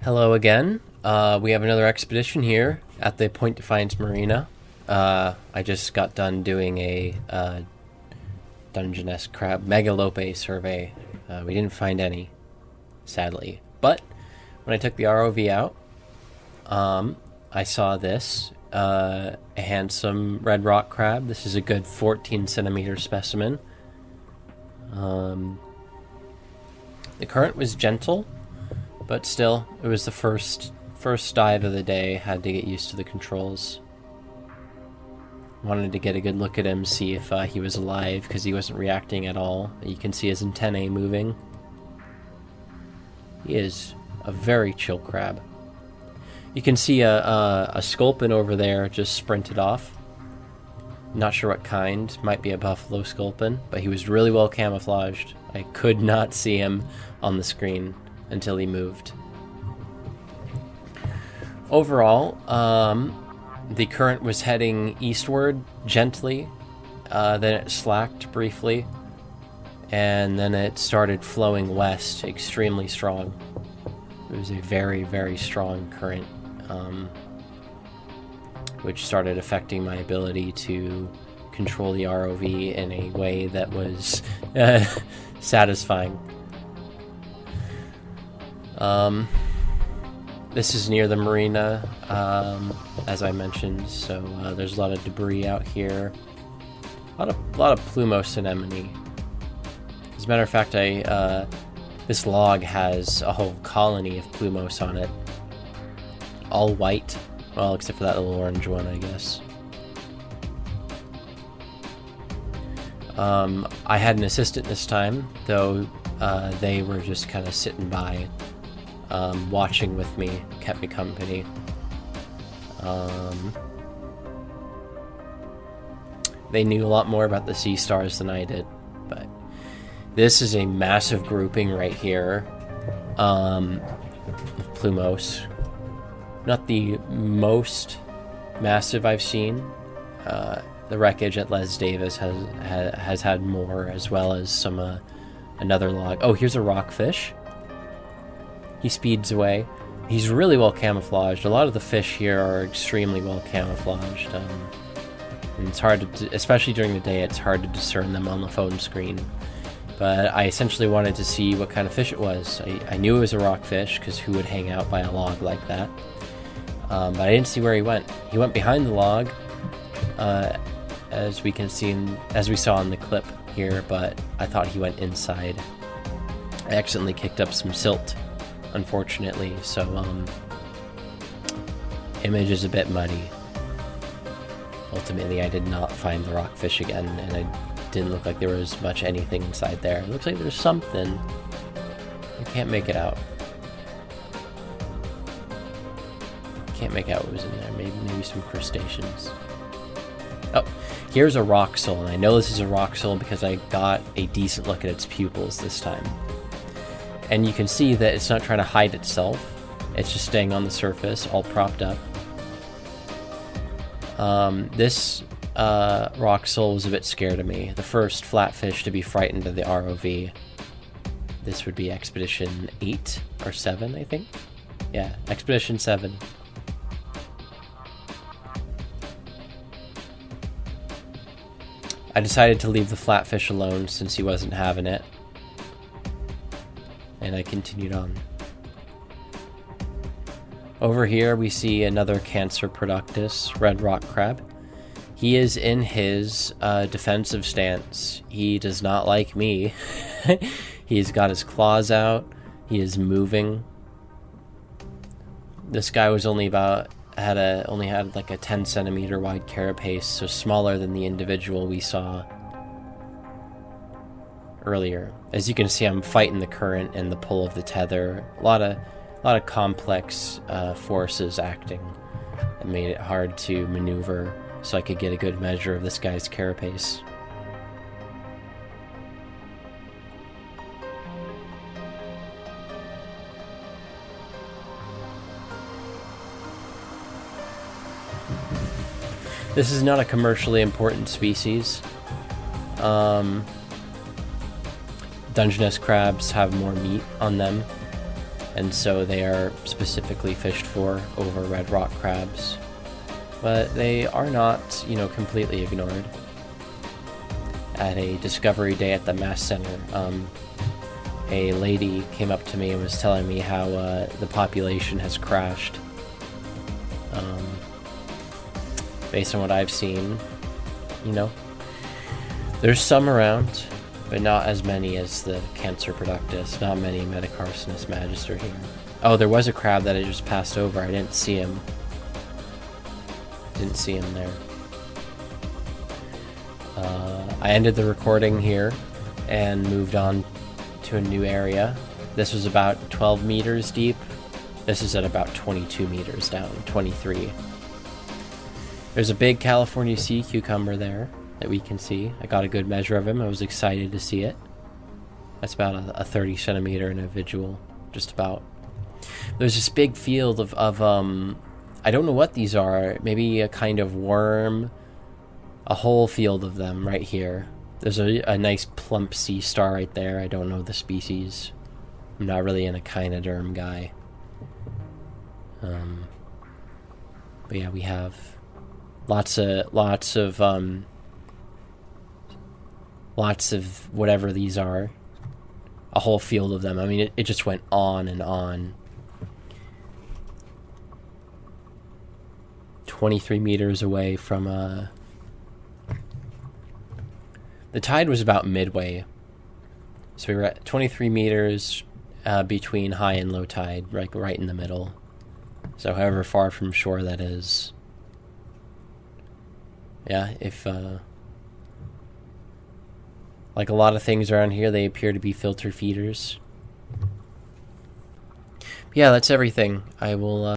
Hello again. We have another expedition here at the Point Defiance Marina. I just got done doing a Dungeness crab megalope survey. We didn't find any, sadly. But when I took the ROV out, I saw this, a handsome red rock crab. This is a good 14 centimeter specimen. The current was gentle, but still, it was the first dive of the day. Had to get used to the controls. Wanted to get a good look at him, see if he was alive, because he wasn't reacting at all. You can see his antennae moving. He is a very chill crab. You can see a sculpin over there just sprinted off. Not sure what kind. Might be a buffalo sculpin, but he was really well camouflaged. I could not see him on the screen until he moved. Overall, the current was heading eastward gently, then it slacked briefly, and then it started flowing west extremely strong. It was a very, very strong current, which started affecting my ability to control the ROV in a way that was satisfying. This is near the marina, as I mentioned, so there's a lot of debris out here. A lot of plumose anemone. As a matter of fact, this log has a whole colony of plumose on it. All white. Well, except for that little orange one, I guess. I had an assistant this time, though they were just kind of sitting by, watching with me, kept me company. They knew a lot more about the sea stars than I did, but this is a massive grouping right here of plumose. Not the most massive I've seen. The wreckage at Les Davis has had more, as well as some another log. Oh, here's a rockfish. He speeds away. He's really well camouflaged. A lot of the fish here are extremely well camouflaged. And it's hard to, especially during the day, it's hard to discern them on the phone screen. But I essentially wanted to see what kind of fish it was. I knew it was a rockfish, because who would hang out by a log like that? But I didn't see where he went. He went behind the log, as we can see, as we saw in the clip here, but I thought he went inside. I accidentally kicked up some silt, unfortunately, so image is a bit muddy. Ultimately, I did not find the rockfish again, and it didn't look like there was much anything inside there. It looks like there's something. I can't make it out. Can't make out what was in there. Maybe some crustaceans. Oh, here's a roxel, and I know this is a roxel because I got a decent look at its pupils this time. And you can see that it's not trying to hide itself. It's just staying on the surface, all propped up. This roxel was a bit scared of me. The first flatfish to be frightened of the ROV. This would be Expedition 8 or 7, I think. Yeah, Expedition 7. I decided to leave the flatfish alone since he wasn't having it. And I continued on. Over here we see another Cancer productus, red rock crab. He is in his defensive stance. He does not like me. He's got his claws out. He is moving. This guy was only had like a 10 centimeter wide carapace, so smaller than the individual we saw earlier. As you can see, I'm fighting the current and the pull of the tether. A lot of complex forces acting. It made it hard to maneuver, so I could get a good measure of this guy's carapace. This is not a commercially important species. Dungeness crabs have more meat on them, and so they are specifically fished for over red rock crabs. But they are not, you know, completely ignored. At a discovery day at the Mass Center, a lady came up to me and was telling me how the population has crashed. Based on what I've seen, you know, there's some around, but not as many as the Cancer productus. Not many Metacarcinus magister here. Oh, there was a crab that I just passed over. I didn't see him. Didn't see him there. I ended the recording here and moved on to a new area. This was about 12 meters deep. This is at about 22 meters down, 23. There's a big California sea cucumber there that we can see. I got a good measure of him. I was excited to see it. That's about a 30 centimeter individual, just about. There's this big field of I don't know what these are. Maybe a kind of worm. A whole field of them right here. There's a nice plump sea star right there. I don't know the species. I'm not really an echinoderm guy. But yeah, we have lots of whatever these are. A whole field of them. I mean, it just went on and on. 23 meters away from the tide was about midway. So we were at 23 meters between high and low tide, right in the middle. So however far from shore that is. Yeah, if like a lot of things around here, they appear to be filter feeders. Yeah, that's everything. I will